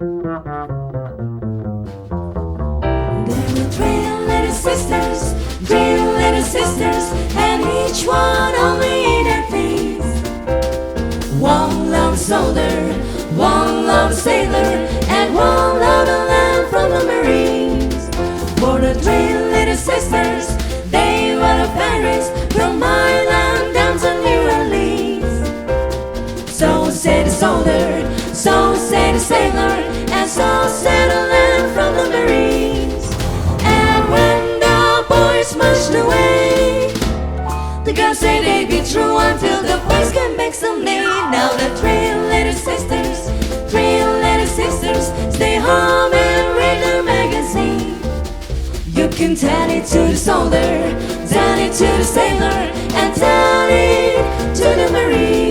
Three little sisters, and each one only in her teens. One loved soldier, one loved sailor, and one loved a land from the Marines. For the three little sisters, they were the fairies from my land down to New Orleans. So said the soldier, so said the sailor, and so said the land from the Marines. And when the boys marched away, the girls say they'd be true until the boys came back someday. Now the three little sisters stay home and read their magazine. You can tell it to the soldier, tell it to the sailor, and tell it to the Marines.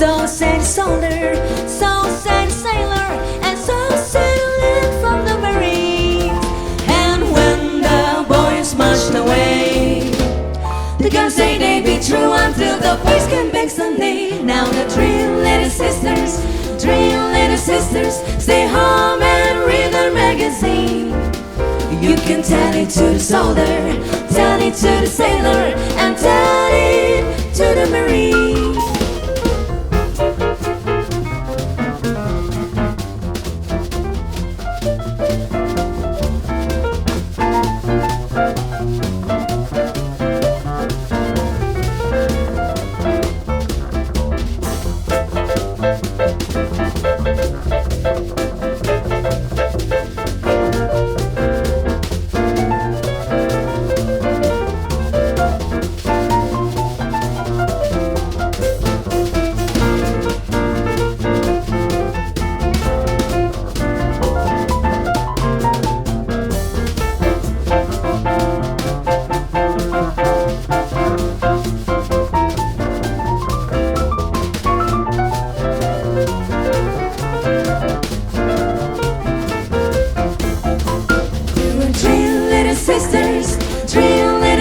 So said soldier, so said sailor, and so said a land from the Marines. And when the boys marched away, the girls say they'd be true until the boys came back someday. Now the three little sisters stay home and read their magazine. You can tell it to the soldier, tell it to the sailor, and tell it to the Marines.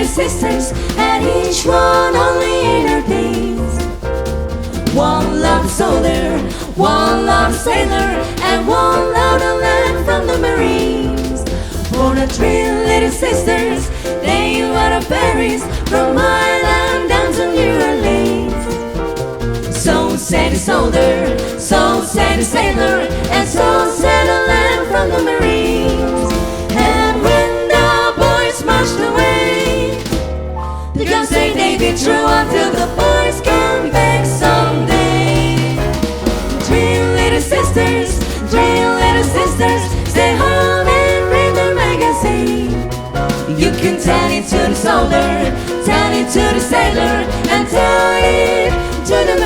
Sisters, and each one only in her teens. One loved soldier, one loved sailor, and one loved a land from the Marines. For the three little sisters, they were the fairies from my land down to New Orleans. So said the soldier, so said the sailor, and so said the land from the Marines. And when the boys marched away, the girls say they'd be true until the boys come back someday. Three little sisters, stay home and read their magazine. You can tell it to the soldier, tell it to the sailor, and tell it to the